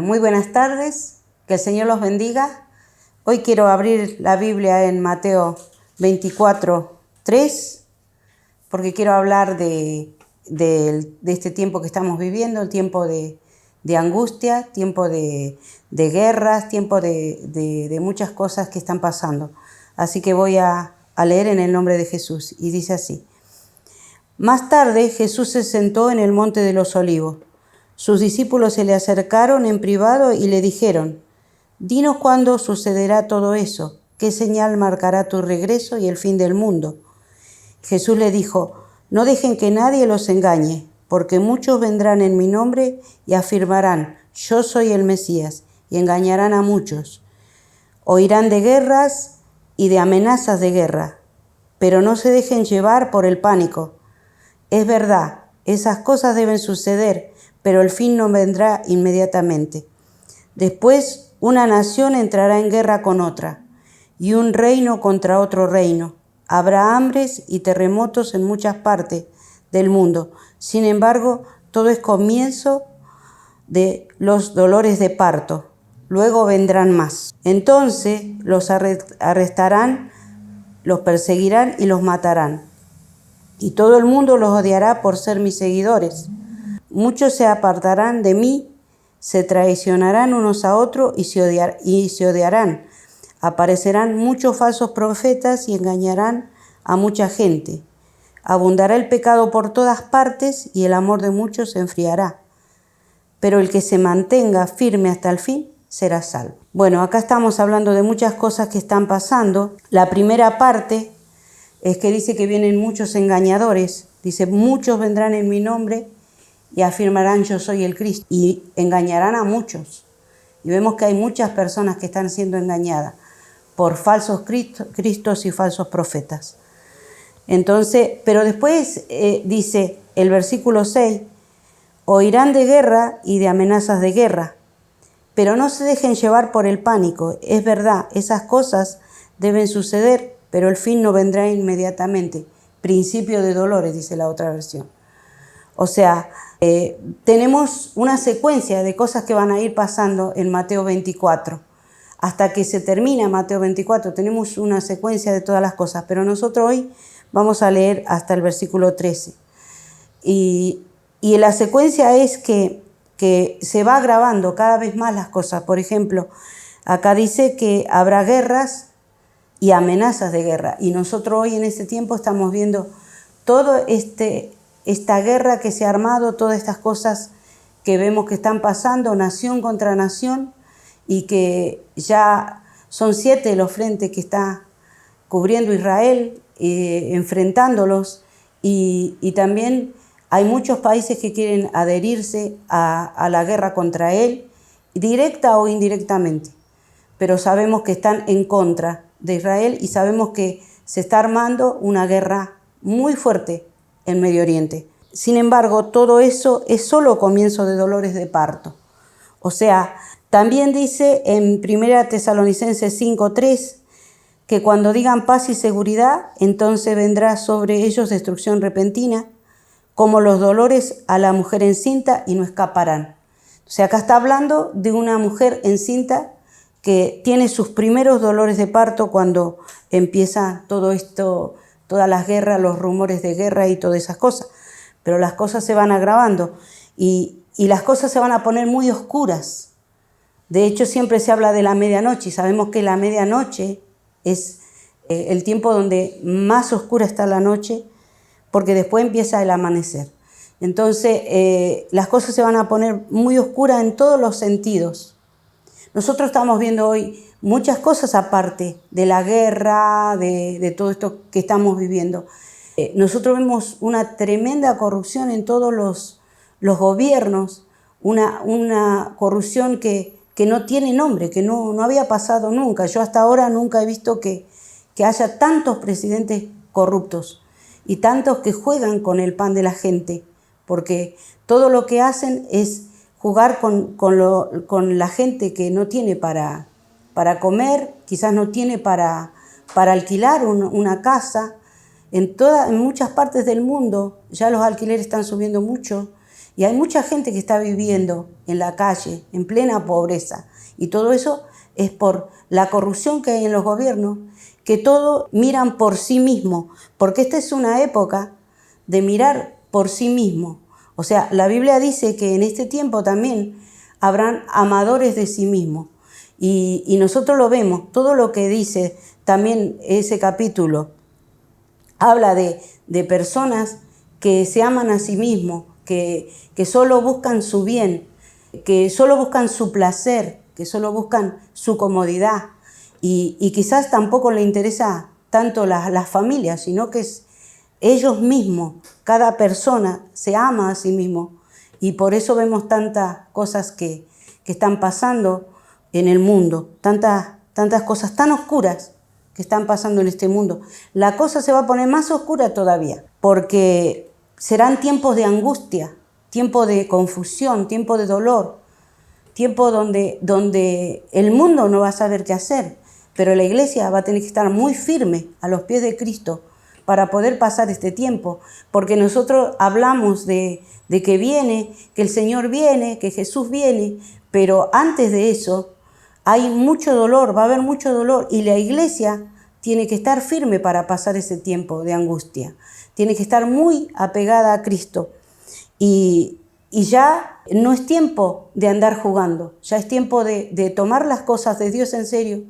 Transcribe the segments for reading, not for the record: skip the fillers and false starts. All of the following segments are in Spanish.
Muy buenas tardes, que el Señor los bendiga. Hoy quiero abrir la Biblia en Mateo 24:3, porque quiero hablar de este tiempo que estamos viviendo, el tiempo de angustia, tiempo de guerras, tiempo de muchas cosas que están pasando. Así que voy a leer en el nombre de Jesús, y dice así. Más tarde Jesús se sentó en el monte de los Olivos. Sus discípulos se le acercaron en privado y le dijeron: «Dinos cuándo sucederá todo eso, qué señal marcará tu regreso y el fin del mundo». Jesús le dijo: «No dejen que nadie los engañe, porque muchos vendrán en mi nombre y afirmarán: yo soy el Mesías, y engañarán a muchos. Oirán de guerras y de amenazas de guerra, pero no se dejen llevar por el pánico. Es verdad, esas cosas deben suceder, pero el fin no vendrá inmediatamente. Después, una nación entrará en guerra con otra, y un reino contra otro reino. Habrá hambres y terremotos en muchas partes del mundo. Sin embargo, todo es comienzo de los dolores de parto. Luego vendrán más. Entonces los arrestarán, los perseguirán y los matarán. Y todo el mundo los odiará por ser mis seguidores. Muchos se apartarán de mí, se traicionarán unos a otros y se odiarán. Aparecerán muchos falsos profetas y engañarán a mucha gente. Abundará el pecado por todas partes y el amor de muchos se enfriará. Pero el que se mantenga firme hasta el fin será salvo». Bueno, acá estamos hablando de muchas cosas que están pasando. La primera parte es que dice que vienen muchos engañadores. Dice: «Muchos vendrán en mi nombre y afirmarán: yo soy el Cristo», y engañarán a muchos. Y vemos que hay muchas personas que están siendo engañadas por falsos cristos y falsos profetas. Entonces, pero después dice el versículo 6, «Oirán de guerra y de amenazas de guerra, pero no se dejen llevar por el pánico. Es verdad, esas cosas deben suceder, pero el fin no vendrá inmediatamente. Principio de dolores», dice la otra versión. O sea, tenemos una secuencia de cosas que van a ir pasando en Mateo 24. Hasta que se termina Mateo 24, tenemos una secuencia de todas las cosas, pero nosotros hoy vamos a leer hasta el versículo 13. Y la secuencia es que se va agravando cada vez más las cosas. Por ejemplo, acá dice que habrá guerras y amenazas de guerra. Y nosotros hoy en este tiempo estamos viendo todo esta guerra que se ha armado, todas estas cosas que vemos que están pasando, nación contra nación, y que ya son 7 los frentes que está cubriendo Israel, enfrentándolos, y también hay muchos países que quieren adherirse a la guerra contra él, directa o indirectamente, pero sabemos que están en contra de Israel y sabemos que se está armando una guerra muy fuerte en Medio Oriente. Sin embargo, todo eso es solo comienzo de dolores de parto. O sea, también dice en 1 Tesalonicenses 5:3 que cuando digan paz y seguridad, entonces vendrá sobre ellos destrucción repentina, como los dolores a la mujer encinta, y no escaparán. O sea, acá está hablando de una mujer encinta que tiene sus primeros dolores de parto cuando empieza todo esto, todas las guerras, los rumores de guerra y todas esas cosas. Pero las cosas se van agravando y las cosas se van a poner muy oscuras. De hecho, siempre se habla de la medianoche, y sabemos que la medianoche es el tiempo donde más oscura está la noche, porque después empieza el amanecer. Entonces, las cosas se van a poner muy oscuras en todos los sentidos. Nosotros estamos viendo hoy muchas cosas aparte de la guerra, de todo esto que estamos viviendo. Nosotros vemos una tremenda corrupción en todos los gobiernos, una corrupción que no tiene nombre, que no había pasado nunca. Yo hasta ahora nunca he visto que haya tantos presidentes corruptos y tantos que juegan con el pan de la gente, porque todo lo que hacen es jugar con la gente que no tiene para comer, quizás no tiene para alquilar una casa. En muchas partes del mundo ya los alquileres están subiendo mucho Y hay mucha gente que está viviendo en la calle, en plena pobreza. Y todo eso es por la corrupción que hay en los gobiernos, que todo miran por sí mismo, porque esta es una época de mirar por sí mismo. O sea, la Biblia dice que en este tiempo también habrán amadores de sí mismos. Y nosotros lo vemos, todo lo que dice también ese capítulo, habla de personas que se aman a sí mismos, que solo buscan su bien, que solo buscan su placer, que solo buscan su comodidad. Y quizás tampoco le interesa tanto las familias, sino que es ellos mismos, cada persona se ama a sí mismo. Y por eso vemos tantas cosas que están pasando en el mundo, tantas cosas tan oscuras que están pasando en este mundo. La cosa se va a poner más oscura todavía, porque serán tiempos de angustia, tiempo de confusión, tiempo de dolor, tiempo donde el mundo no va a saber qué hacer, pero la iglesia va a tener que estar muy firme a los pies de Cristo para poder pasar este tiempo, porque nosotros hablamos de que viene, que el Señor viene, que Jesús viene, pero antes de eso hay mucho dolor, va a haber mucho dolor, y la iglesia tiene que estar firme para pasar ese tiempo de angustia, tiene que estar muy apegada a Cristo. Y ya no es tiempo de andar jugando, ya es tiempo de tomar las cosas de Dios en serio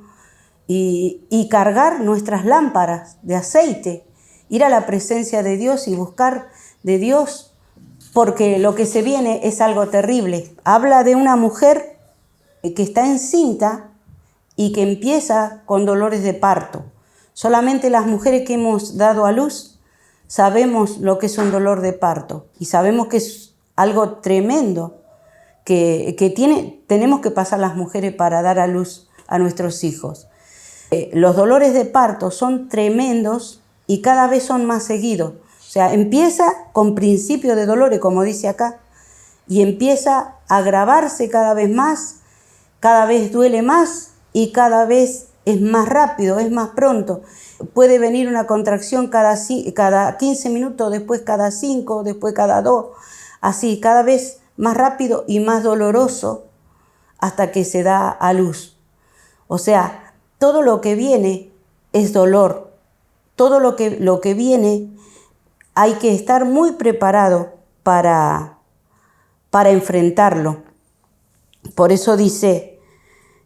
y cargar nuestras lámparas de aceite, ir a la presencia de Dios y buscar de Dios, porque lo que se viene es algo terrible. Habla de una mujer que está encinta y que empieza con dolores de parto. Solamente las mujeres que hemos dado a luz sabemos lo que es un dolor de parto y sabemos que es algo tremendo que tenemos que pasar las mujeres para dar a luz a nuestros hijos. Los dolores de parto son tremendos y cada vez son más seguidos. O sea, empieza con principio de dolores, como dice acá, y empieza a agravarse cada vez más, cada vez duele más y cada vez es más rápido, es más pronto. Puede venir una contracción cada 15 minutos, después cada 5, después cada 2, así, cada vez más rápido y más doloroso hasta que se da a luz. O sea, todo lo que viene es dolor. Todo lo que viene hay que estar muy preparado para enfrentarlo. Por eso dice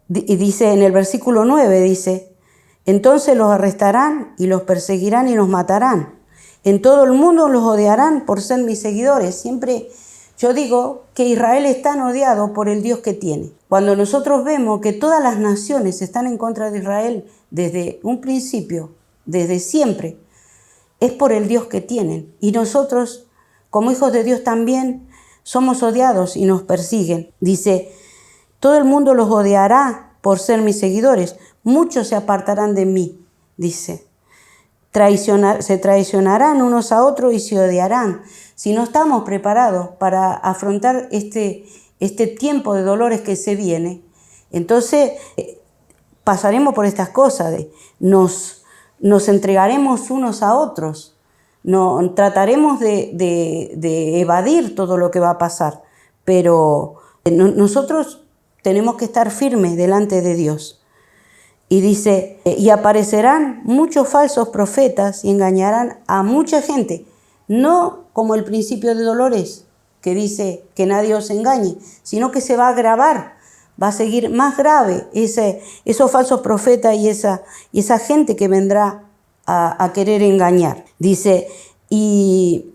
en el versículo 9, dice: entonces los arrestarán y los perseguirán y los matarán. En todo el mundo los odiarán por ser mis seguidores. Siempre yo digo que Israel es tan odiado por el Dios que tiene. Cuando nosotros vemos que todas las naciones están en contra de Israel desde un principio, desde siempre, es por el Dios que tienen. Y nosotros, como hijos de Dios, también somos odiados y nos persiguen. Dice: todo el mundo los odiará por ser mis seguidores. Muchos se apartarán de mí, dice. Se traicionarán unos a otros y se odiarán. Si no estamos preparados para afrontar este tiempo de dolores que se viene, entonces pasaremos por estas cosas. Nos entregaremos unos a otros. Trataremos de evadir todo lo que va a pasar. Pero nosotros tenemos que estar firmes delante de Dios. Y dice: y aparecerán muchos falsos profetas y engañarán a mucha gente. No como el principio de dolores, que dice que nadie os engañe, sino que se va a agravar, va a seguir más grave esos falsos profetas y esa gente que vendrá a querer engañar. Dice: y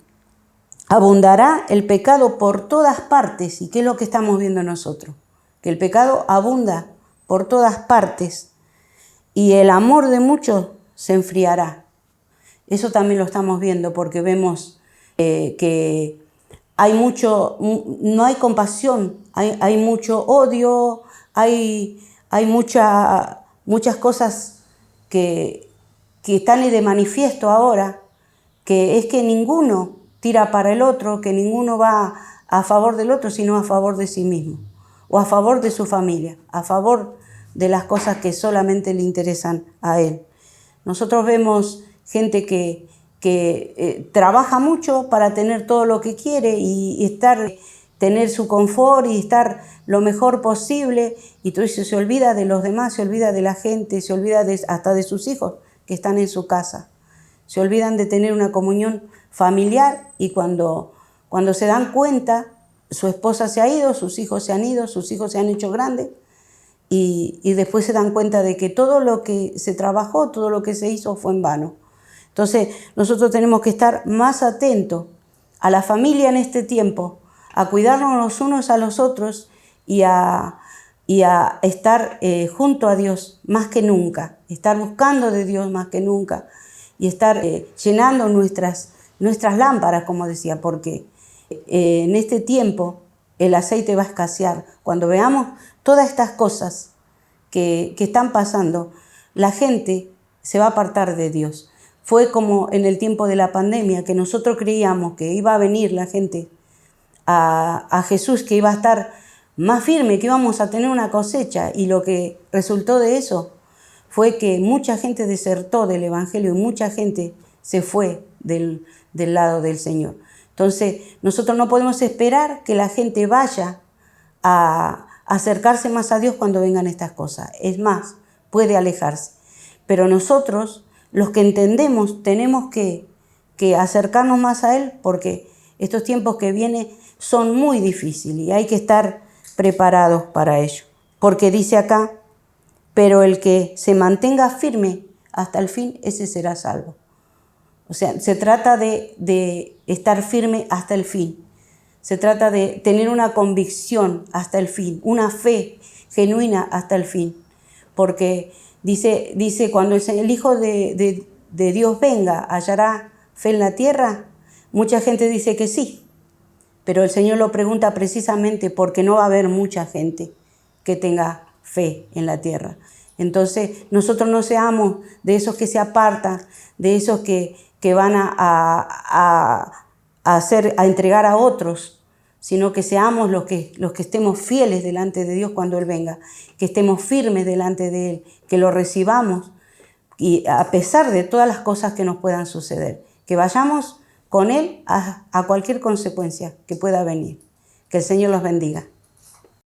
abundará el pecado por todas partes. ¿Y qué es lo que estamos viendo nosotros? Que el pecado abunda por todas partes. Y el amor de muchos se enfriará. Eso también lo estamos viendo porque vemos que no hay compasión, hay mucho odio, hay muchas cosas que están de manifiesto ahora, que es que ninguno tira para el otro, que ninguno va a favor del otro, sino a favor de sí mismo, o a favor de su familia, a favor de las cosas que solamente le interesan a él. Nosotros vemos gente que trabaja mucho para tener todo lo que quiere y estar tener su confort y estar lo mejor posible, y todo eso se olvida de los demás, se olvida de la gente, se olvida hasta de sus hijos que están en su casa. Se olvidan de tener una comunión familiar, y cuando se dan cuenta, su esposa se ha ido, sus hijos se han ido, sus hijos se han hecho grandes, y después se dan cuenta de que todo lo que se trabajó, todo lo que se hizo fue en vano. Entonces nosotros tenemos que estar más atentos a la familia en este tiempo, a cuidarnos los unos a los otros y a estar junto a Dios más que nunca, estar buscando de Dios más que nunca, y estar llenando nuestras lámparas, como decía, porque en este tiempo el aceite va a escasear. Cuando veamos todas estas cosas que están pasando, la gente se va a apartar de Dios. Fue como en el tiempo de la pandemia, que nosotros creíamos que iba a venir la gente a Jesús, que iba a estar más firme, que íbamos a tener una cosecha, y lo que resultó de eso fue que mucha gente desertó del Evangelio y mucha gente se fue del lado del Señor. Entonces nosotros no podemos esperar que la gente vaya a acercarse más a Dios cuando vengan estas cosas. Es más, puede alejarse. Pero nosotros, los que entendemos, tenemos que acercarnos más a Él, porque estos tiempos que vienen son muy difíciles y hay que estar preparados para ello. Porque dice acá, pero el que se mantenga firme hasta el fin, ese será salvo. O sea, se trata de estar firme hasta el fin. Se trata de tener una convicción hasta el fin, una fe genuina hasta el fin. Porque dice cuando el Hijo de Dios venga, ¿hallará fe en la tierra? Mucha gente dice que sí, pero el Señor lo pregunta precisamente porque no va a haber mucha gente que tenga fe en la tierra. Entonces nosotros no seamos de esos que se apartan, de esos que van a entregar a otros, sino que seamos los que estemos fieles delante de Dios cuando Él venga, que estemos firmes delante de Él, que lo recibamos, y a pesar de todas las cosas que nos puedan suceder, que vayamos con Él a cualquier consecuencia que pueda venir. Que el Señor los bendiga.